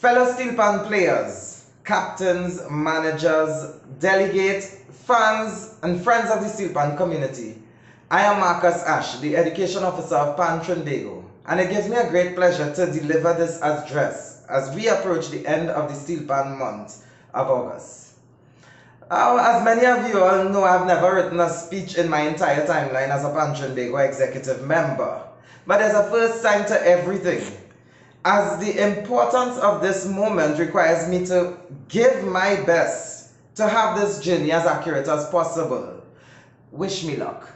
Fellow Steelpan players, captains, managers, delegates, fans, and friends of the Steelpan community, I am Marcus Ash, the Education Officer of Pan Trinbago, and it gives me a great pleasure to deliver this address as we approach the end of the Steelpan month of August. As many of you all know, I've never written a speech in my entire timeline as a Pan Trinbago executive member, but there's a first time to everything, as the importance of this moment requires me to give my best to have this journey as accurate as possible. Wish me luck.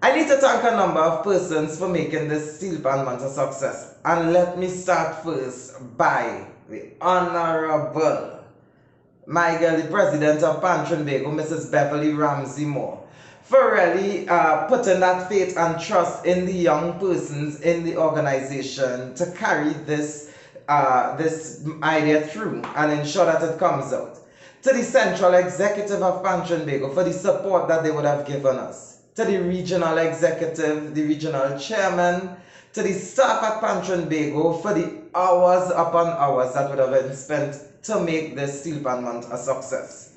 I need to thank a number of persons for making this Steelpan month a success, and let me start first by the Honorable, my girl, the President of Pan Trinbago, Mrs. Beverly Ramsey Moore, for really putting that faith and trust in the young persons in the organization to carry this idea through and ensure that it comes out. To the Central Executive of Pan Trinbago for the support that they would have given us. To the Regional Executive, the Regional Chairman, to the staff at Pan Trinbago for the hours upon hours that would have been spent to make this Steelpan month a success.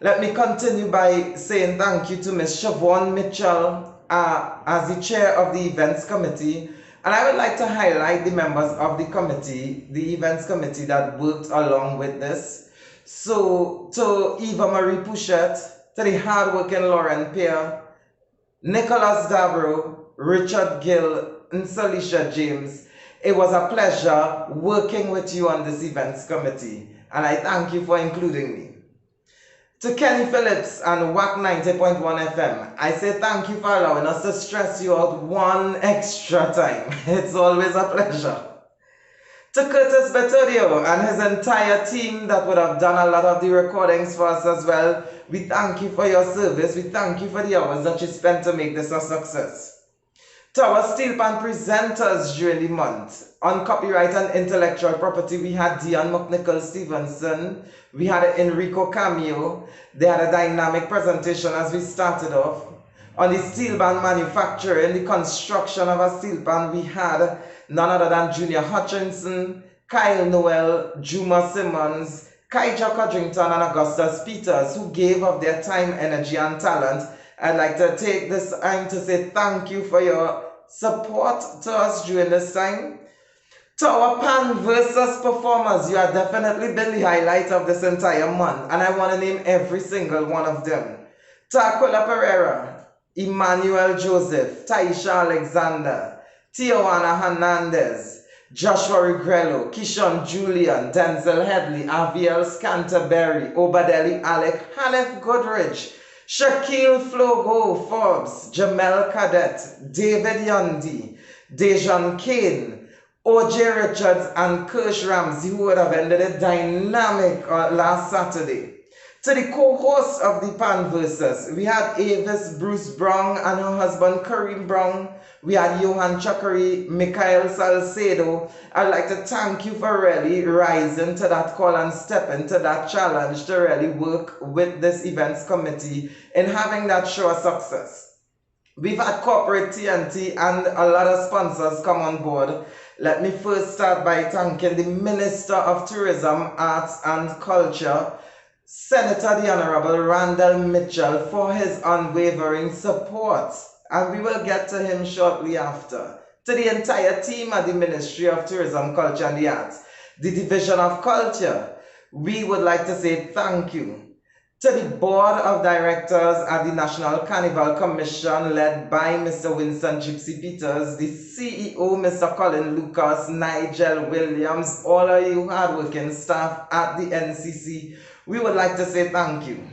Let me continue by saying thank you to Ms. Siobhan Mitchell as the chair of the events committee, and I would like to highlight the members of the committee, the events committee that worked along with this. So to Eva Marie Pouchette, to the hardworking Lauren Peer, Nicholas Davro, Richard Gill, and Salisha James, it was a pleasure working with you on this events committee, and I thank you for including me. To Kenny Phillips and WAC 90.1 FM, I say thank you for allowing us to stress you out one extra time. It's always a pleasure. To Curtis Betodio and his entire team that would have done a lot of the recordings for us as well, we thank you for your service. We thank you for the hours that you spent to make this a success. To our Steelpan presenters during the month, on copyright and intellectual property, we had Dion McNichol Stevenson, we had Enrico Cameo. They had a dynamic presentation as we started off. On the Steelpan manufacturing, the construction of a Steelpan, we had none other than Junior Hutchinson, Kyle Noel, Juma Simmons, Kaija Codrington, and Augustus Peters, who gave of their time, energy, and talent. I'd like to take this time to say thank you for your support to us during this time. To our Pan versus performers, you have definitely been the highlight of this entire month, and I want to name every single one of them. To Aquila Pereira, Emmanuel Joseph, Taisha Alexander, Tijuana Hernandez, Joshua Regrello, Kishon Julian, Denzel Headley, Aviel Scanterberry, Obadeli Alec, Hanef Goodrich, Shaquille Flogo Forbes, Jamel Cadet, David Yundy, Dejan Kane, OJ Richards, and Kirsch Ramsey, who would have ended it dynamic last Saturday. To the co-hosts of the Pan Versus, we had Avis Bruce Brown and her husband Kareem Brown. We had Johan Chakari, Mikhail Salcedo. I'd like to thank you for really rising to that call and step into that challenge to really work with this events committee in having that show a success. We've had corporate TNT and a lot of sponsors come on board. Let me first start by thanking the Minister of Tourism, Arts and Culture, Senator the Honorable Randall Mitchell, for his unwavering support, and we will get to him shortly after. To the entire team at the Ministry of Tourism, Culture and the Arts, the Division of Culture, we would like to say thank you. To the Board of Directors at the National Carnival Commission, led by Mr. Winston Gypsy Peters, the CEO, Mr. Colin Lucas, Nigel Williams, all of you hardworking staff at the NCC, we would like to say thank you.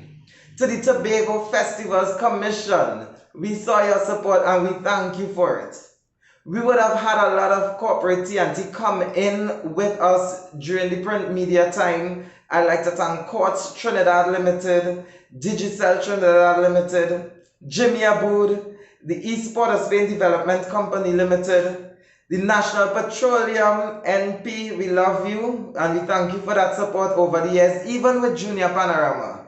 To the Tobago Festivals Commission, we saw your support and we thank you for it. We would have had a lot of corporate TNT come in with us during the print media time. I'd like to thank Quartz Trinidad Limited, Digicel Trinidad Limited, Jimmy Abood, the East Port of Spain Development Company Limited, the National Petroleum NP, we love you and we thank you for that support over the years, even with Junior Panorama.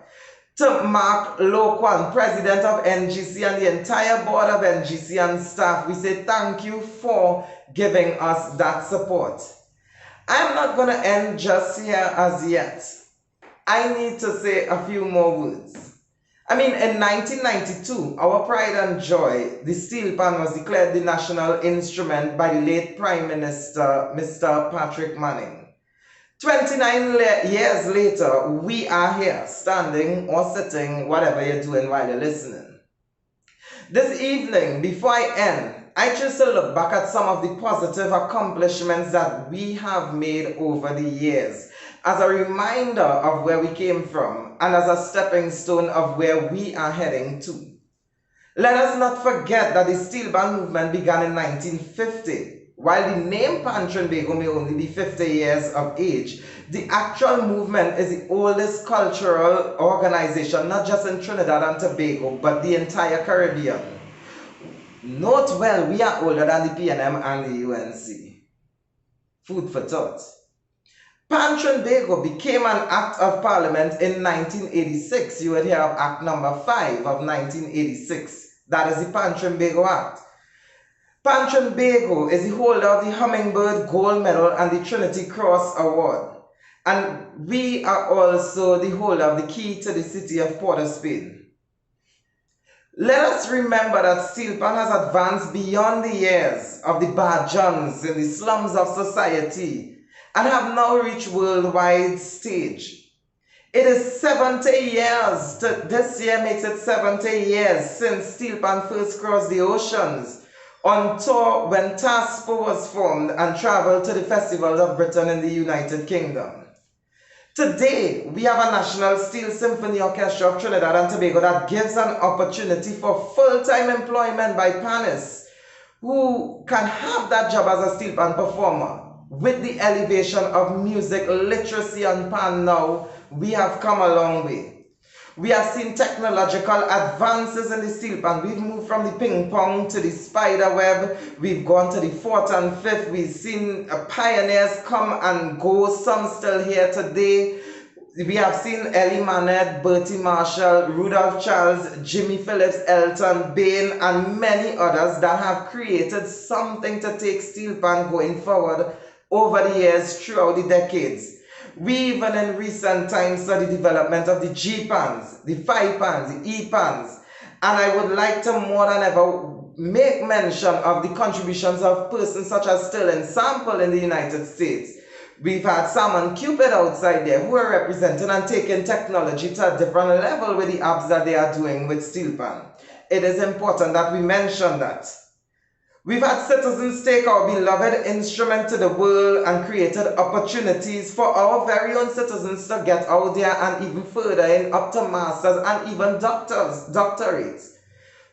To Mark Loquan, President of NGC, and the entire board of NGC and staff, we say thank you for giving us that support. I'm not going to end just here as yet. I need to say a few more words. I mean, in 1992, our pride and joy, the Steelpan, was declared the national instrument by the late Prime Minister, Mr. Patrick Manning. 29 years later, we are here, standing or sitting, whatever you're doing while you're listening. This evening, before I end, I choose to look back at some of the positive accomplishments that we have made over the years, as a reminder of where we came from and as a stepping stone of where we are heading to. Let us not forget that the steel band movement began in 1950. While the name Pan Trinbago may only be 50 years of age, the actual movement is the oldest cultural organization, not just in Trinidad and Tobago, but the entire Caribbean. Note well, we are older than the PNM and the UNC. Food for thought. Pan Trinbago became an Act of Parliament in 1986. You would hear of Act number 5 of 1986. That is the Pan Trinbago Act. Pan Trinbago is the holder of the Hummingbird Gold Medal and the Trinity Cross Award. And we are also the holder of the key to the city of Port of Spain. Let us remember that Steelpan has advanced beyond the years of the Bajans in the slums of society and have now reached worldwide stage. It is 70 years, this year makes it 70 years since Steelpan first crossed the oceans on tour when TASPO was formed and traveled to the festivals of Britain in the United Kingdom. Today, we have a National Steel Symphony Orchestra of Trinidad and Tobago that gives an opportunity for full-time employment by panists who can have that job as a steel pan performer. With the elevation of music literacy on pan now, we have come a long way. We have seen technological advances in the steel pan. We've moved from the ping pong to the spider web. We've gone to the 4th and 5th. We've seen pioneers come and go, some still here today. We have seen Ellie Manette, Bertie Marshall, Rudolph Charles, Jimmy Phillips, Elton Bain, and many others that have created something to take steel pan going forward over the years throughout the decades. We even in recent times saw the development of the G-pans, the 5-pans, the E-pans, and I would like to more than ever make mention of the contributions of persons such as Sterling Sample in the United States. We've had Sam and Cupid outside there who are representing and taking technology to a different level with the apps that they are doing with Steelpan. It is important that we mention that. We've had citizens take our beloved instrument to the world and created opportunities for our very own citizens to get out there and even further in up to masters and even doctorates.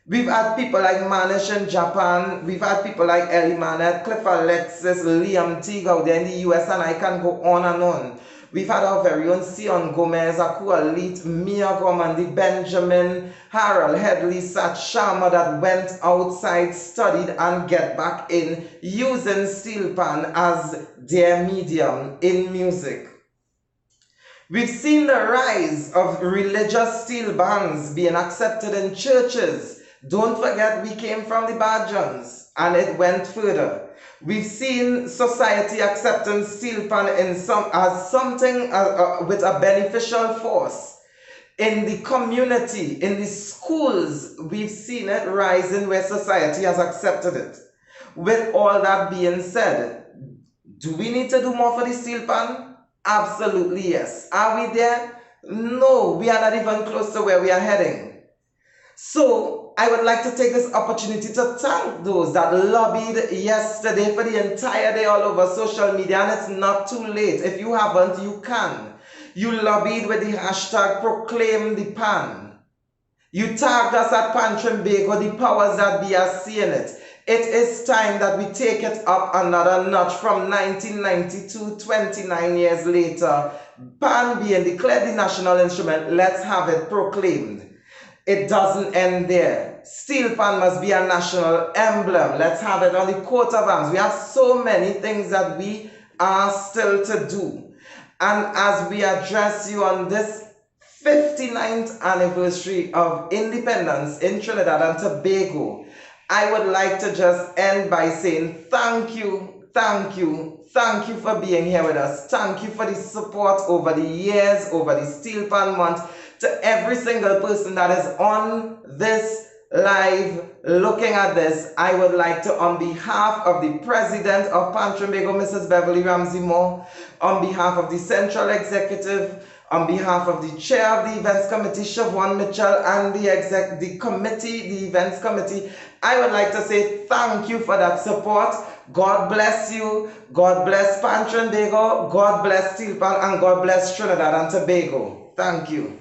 We've had people like Manish in Japan, we've had people like Ellie Manette, Cliff Alexis, Liam Teague out there in the US, and I can go on and on. We've had our very own Sion Gomez, Akua Leet, Mia Gormandi, Benjamin, Harold Headley, Sat Sharma that went outside, studied, and get back in using Steelpan as their medium in music. We've seen the rise of religious steel bands being accepted in churches. Don't forget we came from the Bajans and it went further. We've seen society accepting Steelpan as something with a beneficial force. In the community, in the schools, we've seen it rising where society has accepted it. With all that being said, do we need to do more for the Steelpan? Absolutely yes. Are we there? No, we are not even close to where we are heading. So, I would like to take this opportunity to thank those that lobbied yesterday for the entire day all over social media, and it's not too late. If you haven't, you can. You lobbied with the hashtag Proclaim the Pan. You tagged us at Pan Trinbago, the powers that be are seeing it. It is time that we take it up another notch from 1992, 29 years later. Pan being declared the national instrument, let's have it proclaimed. It doesn't end there. Steelpan must be a national emblem. Let's have it on the coat of arms. We have so many things that we are still to do. And as we address you on this 59th anniversary of independence in Trinidad and Tobago, I would like to just end by saying thank you thank you. Thank you for being here with us. Thank you for the support over the years, over the Steelpan month. To every single person that is on this live looking at this, I would like to, on behalf of the president of Pan Trinbago, Mrs. Beverly Ramsey Moore, on behalf of the central executive, on behalf of the chair of the events committee, Siobhan Mitchell, and the events committee, I would like to say thank you for that support. God bless you. God bless Pan Trinbago. God bless Steelpan, and God bless Trinidad and Tobago. Thank you.